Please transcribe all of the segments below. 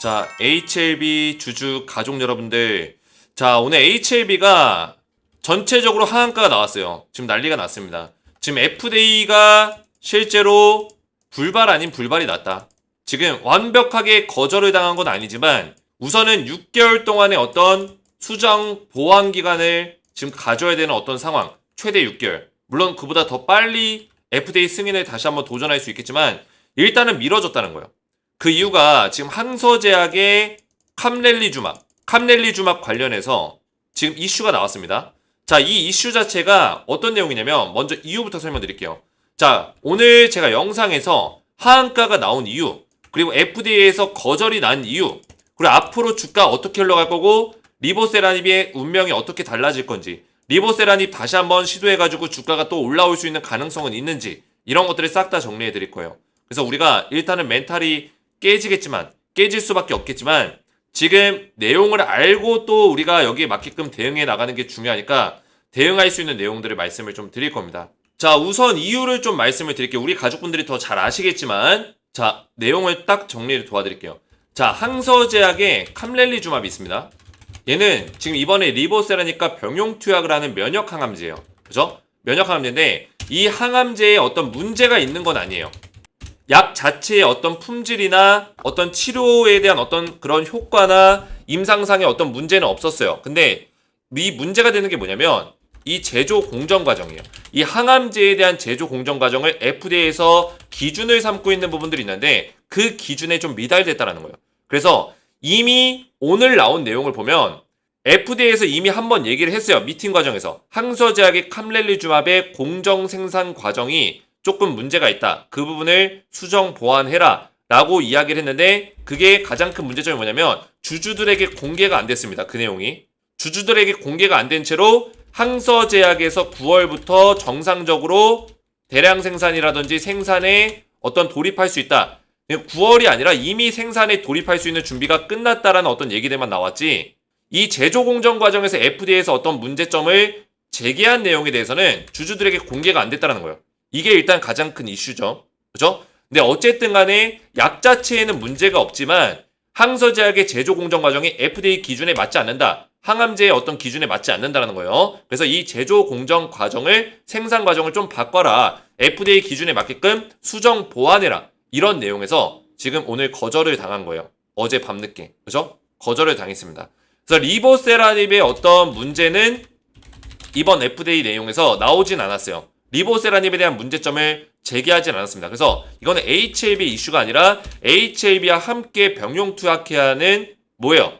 자, HLB 주주 가족 여러분들. 자, 오늘 HLB가 전체적으로 하한가가 나왔어요. 지금 난리가 났습니다. 지금 FDA가 실제로 불발 아닌 불발이 났다. 지금 완벽하게 거절을 당한 건 아니지만 우선은 6개월 동안의 어떤 수정 보완 기간을 지금 가져야 되는 어떤 상황. 최대 6개월. 물론 그보다 더 빨리 FDA 승인을 다시 한번 도전할 수 있겠지만 일단은 미뤄졌다는 거예요. 그 이유가 지금 항서제약의 캄렐리주막 관련해서 지금 이슈가 나왔습니다. 자, 이 이슈 자체가 어떤 내용이냐면 먼저 이유부터 설명드릴게요. 자, 오늘 제가 영상에서 하한가가 나온 이유, 그리고 FDA에서 거절이 난 이유, 그리고 앞으로 주가 어떻게 흘러갈 거고 리보세라닙의 운명이 어떻게 달라질 건지, 리보세라닙 다시 한번 시도해가지고 주가가 또 올라올 수 있는 가능성은 있는지, 이런 것들을 싹 다 정리해드릴 거예요. 그래서 우리가 일단은 멘탈이 깨질 수밖에 없겠지만 지금 내용을 알고 또 우리가 여기에 맞게끔 대응해 나가는 게 중요하니까 대응할 수 있는 내용들을 말씀을 좀 드릴 겁니다. 자, 우선 이유를 좀 말씀을 드릴게요. 우리 가족분들이 더 잘 아시겠지만 자, 내용을 딱 정리를 도와드릴게요. 자, 항서제약의 캄렐리주맙이 있습니다. 얘는 지금 이번에 리보세라니까 병용 투약을 하는 면역 항암제예요. 그죠? 면역 항암제인데 이 항암제에 어떤 문제가 있는 건 아니에요. 약 자체의 어떤 품질이나 어떤 치료에 대한 어떤 그런 효과나 임상상의 어떤 문제는 없었어요. 근데 이 문제가 되는 게 뭐냐면 이 제조 공정 과정이에요. 이 항암제에 대한 제조 공정 과정을 FDA에서 기준을 삼고 있는 부분들이 있는데 그 기준에 좀 미달됐다는 거예요. 그래서 이미 오늘 나온 내용을 보면 FDA에서 이미 한번 얘기를 했어요. 미팅 과정에서 항서제약의 캄렐리주맙의 공정 생산 과정이 조금 문제가 있다. 그 부분을 수정 보완해라 라고 이야기를 했는데 그게 가장 큰 문제점이 뭐냐면 주주들에게 공개가 안 됐습니다. 그 내용이. 주주들에게 공개가 안 된 채로 항서제약에서 9월부터 정상적으로 대량 생산이라든지 생산에 어떤 돌입할 수 있다. 9월이 아니라 이미 생산에 돌입할 수 있는 준비가 끝났다라는 어떤 얘기들만 나왔지 이 제조 공정 과정에서 FDA에서 어떤 문제점을 제기한 내용에 대해서는 주주들에게 공개가 안 됐다는 거예요. 이게 일단 가장 큰 이슈죠. 그죠? 근데 어쨌든 간에 약 자체에는 문제가 없지만 항서제약의 제조 공정 과정이 FDA 기준에 맞지 않는다. 항암제의 어떤 기준에 맞지 않는다는 거예요. 그래서 이 제조 공정 과정을 생산 과정을 좀 바꿔라. FDA 기준에 맞게끔 수정 보완해라. 이런 내용에서 지금 오늘 거절을 당한 거예요. 어제 밤늦게. 그죠? 거절을 당했습니다. 그래서 리보세라닙의 어떤 문제는 이번 FDA 내용에서 나오진 않았어요. 리보세라닙에 대한 문제점을 제기하진 않았습니다. 그래서 이거는 HLB 이슈가 아니라 HLB와 함께 병용 투약해야 하는 뭐예요?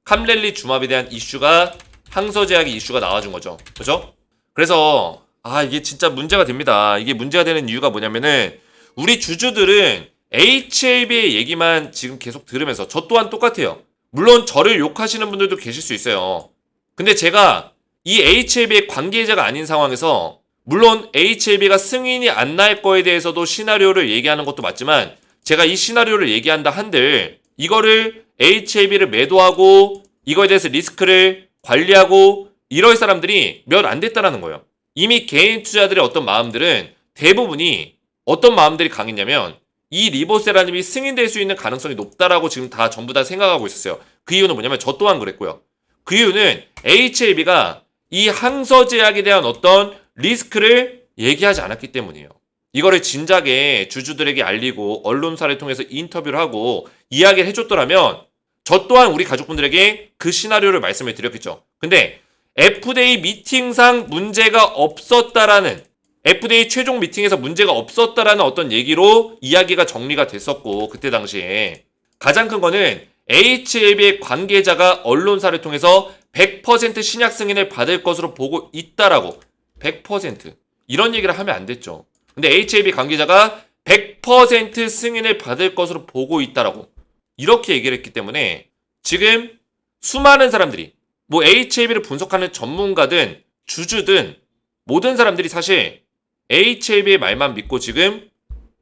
캄렐리주맙에 대한 이슈가 항서제약의 이슈가 나와준 거죠. 그죠? 그래서 이게 진짜 문제가 됩니다. 이게 문제가 되는 이유가 뭐냐면은 우리 주주들은 HLB의 얘기만 지금 계속 들으면서 저 또한 똑같아요. 물론 저를 욕하시는 분들도 계실 수 있어요. 근데 제가 이 HLB의 관계자가 아닌 상황에서 물론 HLB가 승인이 안 날 거에 대해서도 시나리오를 얘기하는 것도 맞지만 제가 이 시나리오를 얘기한다 한들 이거를 HLB를 매도하고 이거에 대해서 리스크를 관리하고 이럴 사람들이 몇 안 됐다라는 거예요. 이미 개인 투자들의 어떤 마음들은 대부분이 어떤 마음들이 강했냐면 이 리보세라님이 승인될 수 있는 가능성이 높다라고 지금 다 전부 다 생각하고 있었어요. 그 이유는 뭐냐면 저 또한 그랬고요. 그 이유는 HLB가 이 항서제약에 대한 어떤 리스크를 얘기하지 않았기 때문이에요. 이거를 진작에 주주들에게 알리고 언론사를 통해서 인터뷰를 하고 이야기를 해줬더라면 저 또한 우리 가족분들에게 그 시나리오를 말씀을 드렸겠죠. 근데 FDA 미팅상 문제가 없었다라는 FDA 최종 미팅에서 문제가 없었다라는 어떤 얘기로 이야기가 정리가 됐었고 그때 당시에 가장 큰 거는 HLB의 관계자가 언론사를 통해서 100% 신약 승인을 받을 것으로 보고 있다라고 100% 이런 얘기를 하면 안 됐죠. 근데 HLB 관계자가 100% 승인을 받을 것으로 보고 있다라고 이렇게 얘기를 했기 때문에 지금 수많은 사람들이 뭐 HLB를 분석하는 전문가든 주주든 모든 사람들이 사실 HLB의 말만 믿고 지금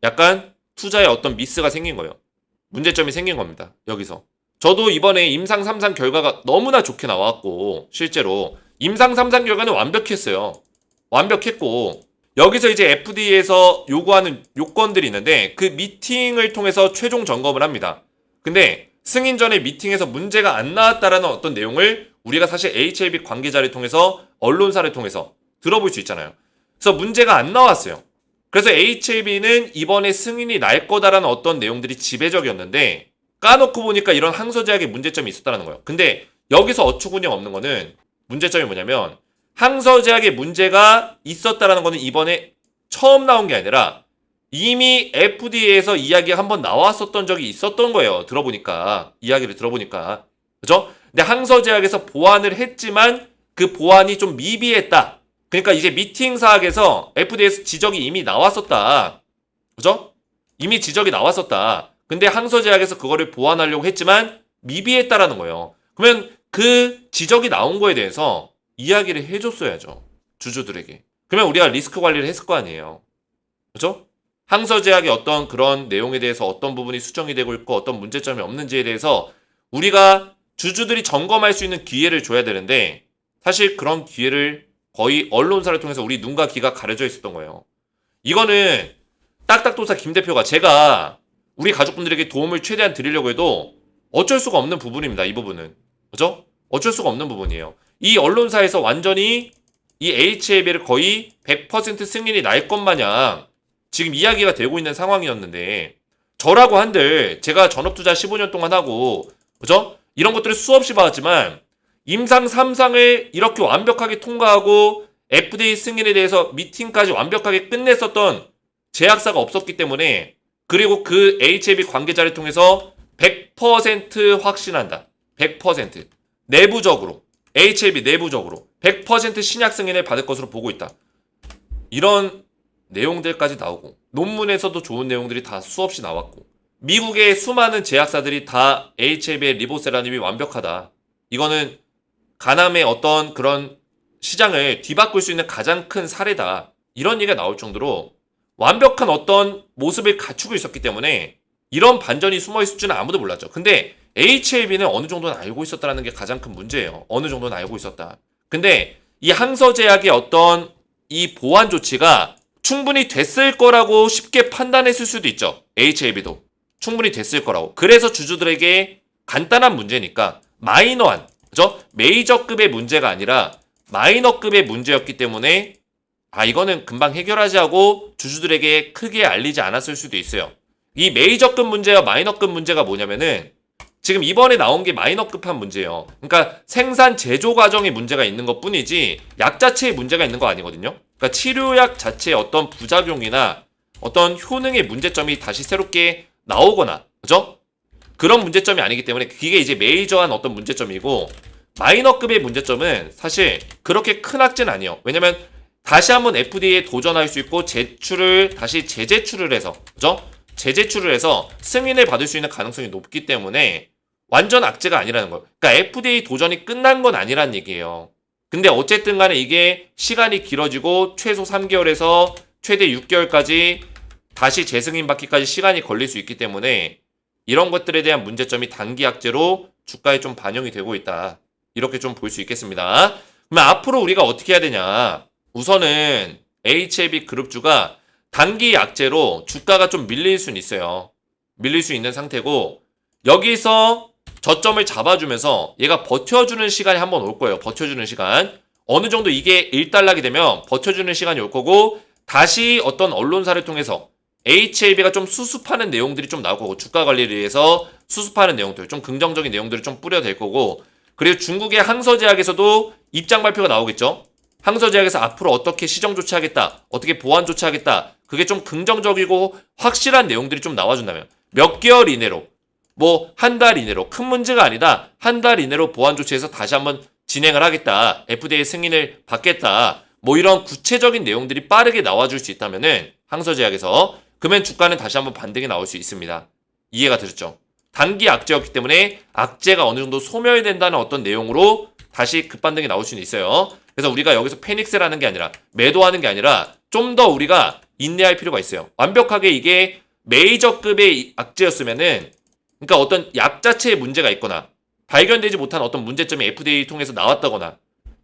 약간 투자에 어떤 미스가 생긴 거예요. 문제점이 생긴 겁니다. 여기서. 저도 이번에 임상 3상 결과가 너무나 좋게 나왔고 실제로 임상 3상 결과는 완벽했어요. 완벽했고 여기서 이제 FDA에서 요구하는 요건들이 있는데 그 미팅을 통해서 최종 점검을 합니다. 근데 승인 전에 미팅에서 문제가 안 나왔다라는 어떤 내용을 우리가 사실 HLB 관계자를 통해서 언론사를 통해서 들어볼 수 있잖아요. 그래서 문제가 안 나왔어요. 그래서 HLB는 이번에 승인이 날 거다라는 어떤 내용들이 지배적이었는데 까놓고 보니까 이런 항서제약에 문제점이 있었다는 거예요. 근데 여기서 어처구니 없는 거는 문제점이 뭐냐면 항서제약에 문제가 있었다라는 거는 이번에 처음 나온 게 아니라 이미 FDA에서 이야기가 한번 나왔었던 적이 있었던 거예요. 들어보니까. 이야기를 들어보니까. 그죠? 근데 항서제약에서 보완을 했지만 그 보완이 좀 미비했다. 그러니까 이제 미팅 사학에서 FDA에서 지적이 이미 나왔었다. 그죠? 이미 지적이 나왔었다. 근데 항서제약에서 그거를 보완하려고 했지만 미비했다라는 거예요. 그러면 그 지적이 나온 거에 대해서 이야기를 해줬어야죠. 주주들에게. 그러면 우리가 리스크 관리를 했을 거 아니에요. 그죠? 항서제약의 어떤 그런 내용에 대해서 어떤 부분이 수정이 되고 있고 어떤 문제점이 없는지에 대해서 우리가 주주들이 점검할 수 있는 기회를 줘야 되는데 사실 그런 기회를 거의 언론사를 통해서 우리 눈과 귀가 가려져 있었던 거예요. 이거는 딱딱도사 김 대표가 제가 우리 가족분들에게 도움을 최대한 드리려고 해도 어쩔 수가 없는 부분입니다. 이 부분은. 그죠? 어쩔 수가 없는 부분이에요. 이 언론사에서 완전히 이 HLB를 거의 100% 승인이 날 것 마냥 지금 이야기가 되고 있는 상황이었는데 저라고 한들 제가 전업투자 15년 동안 하고 그죠? 이런 것들을 수없이 봐왔지만 임상 3상을 이렇게 완벽하게 통과하고 FDA 승인에 대해서 미팅까지 완벽하게 끝냈었던 제약사가 없었기 때문에 그리고 그 HLB 관계자를 통해서 100% 확신한다. 100% 내부적으로 HLB 내부적으로 100% 신약 승인을 받을 것으로 보고 있다. 이런 내용들까지 나오고 논문에서도 좋은 내용들이 다 수없이 나왔고 미국의 수많은 제약사들이 다 HLB의 리보세라님이 완벽하다. 이거는 간암의 어떤 그런 시장을 뒤바꿀 수 있는 가장 큰 사례다. 이런 얘기가 나올 정도로 완벽한 어떤 모습을 갖추고 있었기 때문에 이런 반전이 숨어있을 줄은 아무도 몰랐죠. 근데 HLB는 어느 정도는 알고 있었다는 게 가장 큰 문제예요. 어느 정도는 알고 있었다. 근데 이 항서제약의 어떤 이 보완 조치가 충분히 됐을 거라고 쉽게 판단했을 수도 있죠. HLB도. 충분히 됐을 거라고. 그래서 주주들에게 간단한 문제니까 마이너한, 그죠? 메이저급의 문제가 아니라 마이너급의 문제였기 때문에 이거는 금방 해결하지 하고 주주들에게 크게 알리지 않았을 수도 있어요. 이 메이저급 문제와 마이너급 문제가 뭐냐면은 지금 이번에 나온 게 마이너급한 문제예요. 그러니까 생산 제조 과정에 문제가 있는 것 뿐이지 약 자체에 문제가 있는 거 아니거든요. 그러니까 치료약 자체의 어떤 부작용이나 어떤 효능의 문제점이 다시 새롭게 나오거나 그죠? 그런 문제점이 아니기 때문에 그게 이제 메이저한 어떤 문제점이고 마이너급의 문제점은 사실 그렇게 큰 악재는 아니에요. 왜냐면 다시 한번 FDA에 도전할 수 있고 제출을 다시 재제출을 해서 그죠? 재제출을 해서 승인을 받을 수 있는 가능성이 높기 때문에 완전 악재가 아니라는 거예요. 그러니까 FDA 도전이 끝난 건 아니란 얘기예요. 근데 어쨌든 간에 이게 시간이 길어지고 최소 3개월에서 최대 6개월까지 다시 재승인 받기까지 시간이 걸릴 수 있기 때문에 이런 것들에 대한 문제점이 단기 악재로 주가에 좀 반영이 되고 있다. 이렇게 좀 볼 수 있겠습니다. 그러면 앞으로 우리가 어떻게 해야 되냐? 우선은 HLB 그룹주가 단기 악재로 주가가 좀 밀릴 수는 있어요. 밀릴 수 있는 상태고 여기서 저점을 잡아주면서 얘가 버텨주는 시간이 한번 올 거예요. 버텨주는 시간. 어느 정도 이게 일단락이 되면 버텨주는 시간이 올 거고 다시 어떤 언론사를 통해서 HLB가 좀 수습하는 내용들이 좀 나올 거고 주가 관리를 위해서 수습하는 내용들 좀 긍정적인 내용들을 좀 뿌려댈 거고 그리고 중국의 항서제약에서도 입장 발표가 나오겠죠. 항서제약에서 앞으로 어떻게 시정 조치하겠다 어떻게 보완 조치하겠다 그게 좀 긍정적이고 확실한 내용들이 좀 나와준다면 몇 개월 이내로 뭐 한 달 이내로 큰 문제가 아니다 한 달 이내로 보완 조치해서 다시 한번 진행을 하겠다 FDA 승인을 받겠다 뭐 이런 구체적인 내용들이 빠르게 나와줄 수 있다면은 항서제약에서 그러면 주가는 다시 한번 반등이 나올 수 있습니다. 이해가 되셨죠? 단기 악재였기 때문에 악재가 어느 정도 소멸된다는 어떤 내용으로 다시 급반등이 나올 수는 있어요. 그래서 우리가 여기서 패닉스라는 게 아니라 매도하는 게 아니라 좀 더 우리가 인내할 필요가 있어요. 완벽하게 이게 메이저급의 악재였으면은 그러니까 어떤 약 자체에 문제가 있거나 발견되지 못한 어떤 문제점이 FDA 통해서 나왔다거나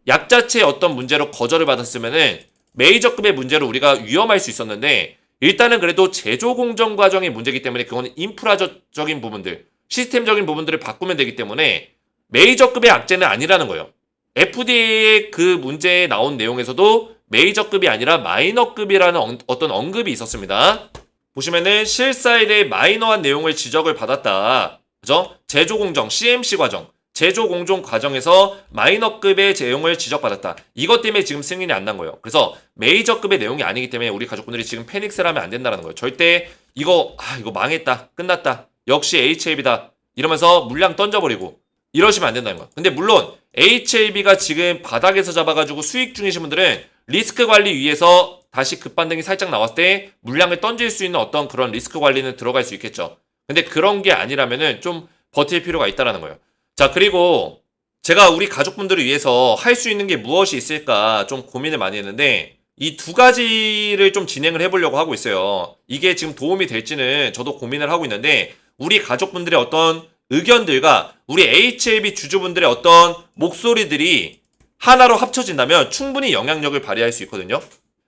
약 자체의 어떤 문제로 거절을 받았으면은 메이저급의 문제로 우리가 위험할 수 있었는데 일단은 그래도 제조 공정 과정의 문제이기 때문에 그거는 인프라적인 부분들 시스템적인 부분들을 바꾸면 되기 때문에 메이저급의 악재는 아니라는 거예요. FDA의 그 문제에 나온 내용에서도 메이저급이 아니라 마이너급이라는 어떤 언급이 있었습니다. 보시면은 실사에 대해 마이너한 내용을 지적을 받았다. 그죠? 제조 공정, CMC 과정, 제조 공정 과정에서 마이너급의 내용을 지적받았다. 이것 때문에 지금 승인이 안 난 거예요. 그래서 메이저급의 내용이 아니기 때문에 우리 가족분들이 지금 패닉스를 하면 안 된다는 거예요. 절대 이거 망했다, 끝났다, 역시 HLB다 이러면서 물량 던져버리고 이러시면 안 된다는 거예요. 근데 물론 HLB가 지금 바닥에서 잡아가지고 수익 중이신 분들은 리스크 관리 위해서 다시 급반등이 살짝 나왔을 때 물량을 던질 수 있는 어떤 그런 리스크 관리는 들어갈 수 있겠죠. 근데 그런 게 아니라면은 좀 버틸 필요가 있다라는 거예요. 자, 그리고 제가 우리 가족분들을 위해서 할 수 있는 게 무엇이 있을까 좀 고민을 많이 했는데 이 두 가지를 좀 진행을 해보려고 하고 있어요. 이게 지금 도움이 될지는 저도 고민을 하고 있는데 우리 가족분들의 어떤 의견들과 우리 HLB 주주분들의 어떤 목소리들이 하나로 합쳐진다면 충분히 영향력을 발휘할 수 있거든요.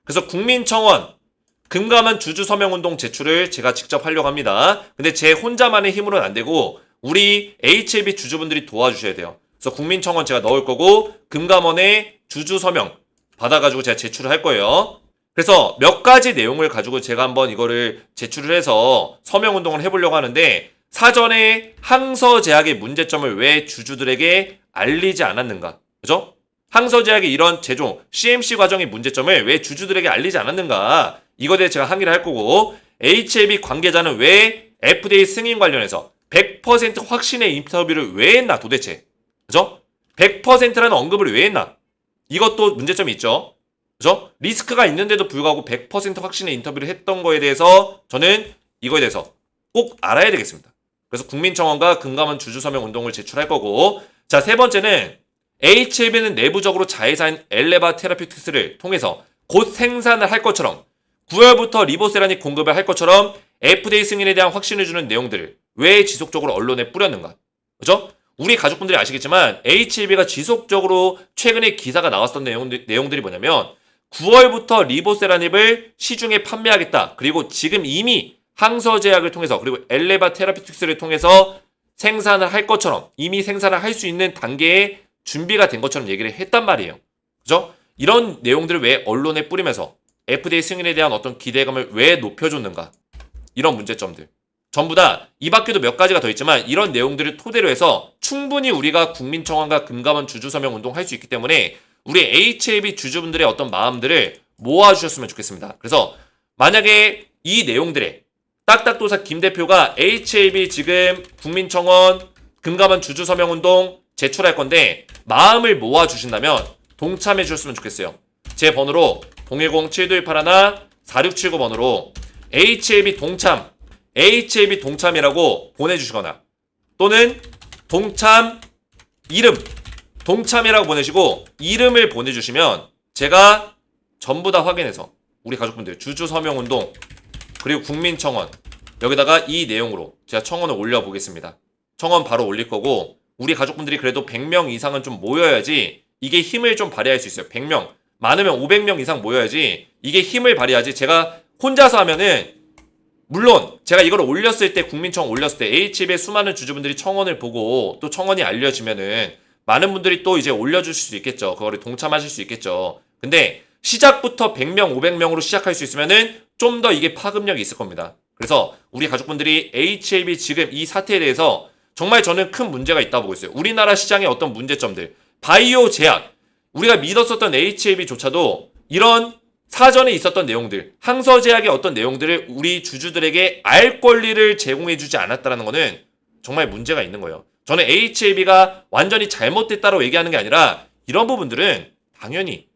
그래서 국민청원 금감원 주주 서명운동 제출을 제가 직접 하려고 합니다. 근데 제 혼자만의 힘으로는 안 되고 우리 HLB 주주분들이 도와주셔야 돼요. 그래서 국민청원 제가 넣을 거고 금감원에 주주 서명 받아가지고 제가 제출을 할 거예요. 그래서 몇 가지 내용을 가지고 제가 한번 이거를 제출을 해서 서명운동을 해보려고 하는데 사전에 항서제약의 문제점을 왜 주주들에게 알리지 않았는가? 그죠? 항서제약의 이런 제조, CMC 과정의 문제점을 왜 주주들에게 알리지 않았는가? 이거에 대해 제가 항의를 할 거고 HLB 관계자는 왜 FDA 승인 관련해서 100% 확신의 인터뷰를 왜 했나 도대체? 그죠? 100%라는 언급을 왜 했나? 이것도 문제점이 있죠. 그죠? 리스크가 있는데도 불구하고 100% 확신의 인터뷰를 했던 거에 대해서 저는 이거에 대해서 꼭 알아야 되겠습니다. 그래서 국민청원과 금감원 주주서명 운동을 제출할 거고 자, 세 번째는 HLB는 내부적으로 자회사인 엘레바 테라피틱스를 통해서 곧 생산을 할 것처럼 9월부터 리보세라닉 공급을 할 것처럼 FDA 승인에 대한 확신을 주는 내용들을 왜 지속적으로 언론에 뿌렸는가? 그죠? 우리 가족분들이 아시겠지만 HLB가 지속적으로 최근에 기사가 나왔던 내용들이 뭐냐면 9월부터 리보세라닙을 시중에 판매하겠다. 그리고 지금 이미 항서제약을 통해서 그리고 엘레바 테라피틱스를 통해서 생산을 할 것처럼 이미 생산을 할 수 있는 단계에 준비가 된 것처럼 얘기를 했단 말이에요. 그죠? 이런 내용들을 왜 언론에 뿌리면서 FDA 승인에 대한 어떤 기대감을 왜 높여줬는가? 이런 문제점들. 전부 다 이 밖에도 몇 가지가 더 있지만 이런 내용들을 토대로 해서 충분히 우리가 국민청원과 금감원 주주서명 운동할 수 있기 때문에 우리 HLB 주주분들의 어떤 마음들을 모아주셨으면 좋겠습니다. 그래서 만약에 이 내용들에 딱딱도사 김 대표가 HLB 지금 국민청원 금감원 주주서명운동 제출할 건데 마음을 모아주신다면 동참해 주셨으면 좋겠어요. 제 번호로 010-7281-4679번으로 HLB 동참이라고 보내주시거나 또는 동참 이름 동참이라고 보내시고 이름을 보내주시면 제가 전부 다 확인해서 우리 가족분들 주주서명운동 그리고 국민청원 여기다가 이 내용으로 제가 청원을 올려보겠습니다. 청원 바로 올릴 거고 우리 가족분들이 그래도 100명 이상은 좀 모여야지 이게 힘을 좀 발휘할 수 있어요. 100명 많으면 500명 이상 모여야지 이게 힘을 발휘하지 제가 혼자서 하면은 물론 제가 이걸 올렸을 때 국민청원 올렸을 때 HLB의 수많은 주주분들이 청원을 보고 또 청원이 알려지면은 많은 분들이 또 이제 올려주실 수 있겠죠. 그거를 동참하실 수 있겠죠. 근데 시작부터 100명, 500명으로 시작할 수 있으면은 좀 더 이게 파급력이 있을 겁니다. 그래서 우리 가족분들이 HLB 지금 이 사태에 대해서 정말 저는 큰 문제가 있다고 보고 있어요. 우리나라 시장의 어떤 문제점들, 바이오 제약, 우리가 믿었었던 HLB조차도 이런 사전에 있었던 내용들, 항서제약의 어떤 내용들을 우리 주주들에게 알 권리를 제공해주지 않았다는 것은 정말 문제가 있는 거예요. 저는 HLB가 완전히 잘못됐다고 얘기하는 게 아니라 이런 부분들은 당연히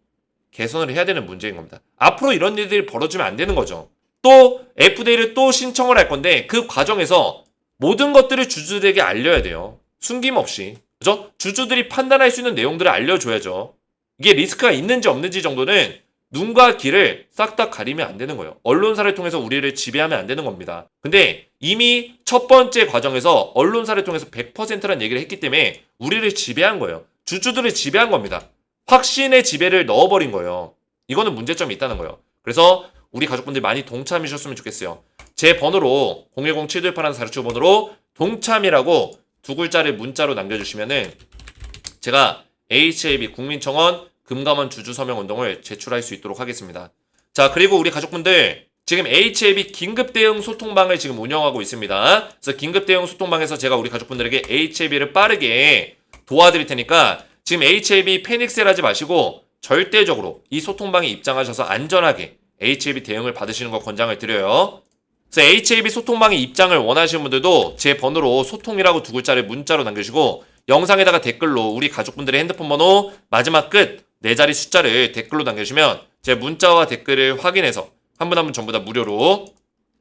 개선을 해야 되는 문제인 겁니다. 앞으로 이런 일들이 벌어지면 안 되는 거죠. 또 FDA를 또 신청을 할 건데 그 과정에서 모든 것들을 주주들에게 알려야 돼요. 숨김없이. 그죠? 주주들이 판단할 수 있는 내용들을 알려줘야죠. 이게 리스크가 있는지 없는지 정도는 눈과 귀를 싹 다 가리면 안 되는 거예요. 언론사를 통해서 우리를 지배하면 안 되는 겁니다. 근데 이미 첫 번째 과정에서 언론사를 통해서 100%라는 얘기를 했기 때문에 우리를 지배한 거예요. 주주들을 지배한 겁니다. 확신의 지배를 넣어버린 거예요. 이거는 문제점이 있다는 거예요. 그래서 우리 가족분들 많이 동참해 주셨으면 좋겠어요. 제 번호로 010-7281-4679번으로 동참이라고 두 글자를 문자로 남겨주시면은 제가 HAB 국민청원 금감원 주주 서명 운동을 제출할 수 있도록 하겠습니다. 자, 그리고 우리 가족분들 지금 HAB 긴급 대응 소통방을 지금 운영하고 있습니다. 그래서 긴급 대응 소통방에서 제가 우리 가족분들에게 HAB를 빠르게 도와드릴 테니까 지금 HAB 패닉셀 하지 마시고 절대적으로 이 소통방에 입장하셔서 안전하게 HAB 대응을 받으시는 거 권장을 드려요. 그래서 HAB 소통방에 입장을 원하시는 분들도 제 번호로 소통이라고 두 글자를 문자로 남겨주시고 영상에다가 댓글로 우리 가족분들의 핸드폰 번호 마지막 끝 4자리 숫자를 댓글로 남겨주시면 제 문자와 댓글을 확인해서 한 분 한 분 전부 다 무료로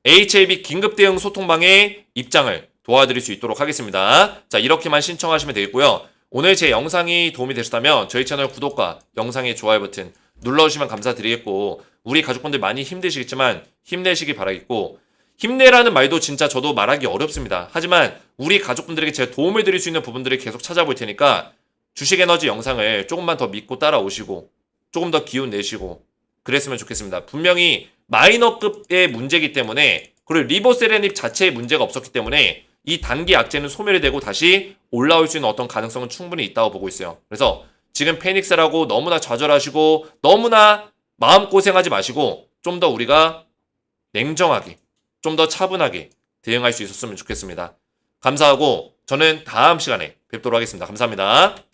HAB 긴급 대응 소통방에 입장을 도와드릴 수 있도록 하겠습니다. 자, 이렇게만 신청하시면 되겠고요. 오늘 제 영상이 도움이 되셨다면 저희 채널 구독과 영상의 좋아요 버튼 눌러주시면 감사드리겠고 우리 가족분들 많이 힘드시겠지만 힘내시기 바라겠고 힘내라는 말도 진짜 저도 말하기 어렵습니다. 하지만 우리 가족분들에게 제가 도움을 드릴 수 있는 부분들을 계속 찾아볼 테니까 주식에너지 영상을 조금만 더 믿고 따라오시고 조금 더 기운 내시고 그랬으면 좋겠습니다. 분명히 마이너급의 문제이기 때문에 그리고 리보세라닙 자체의 문제가 없었기 때문에 이 단기 악재는 소멸이 되고 다시 올라올 수 있는 어떤 가능성은 충분히 있다고 보고 있어요. 그래서 지금 패닉스라고 너무나 좌절하시고 너무나 마음고생하지 마시고 좀 더 우리가 냉정하게 좀 더 차분하게 대응할 수 있었으면 좋겠습니다. 감사하고 저는 다음 시간에 뵙도록 하겠습니다. 감사합니다.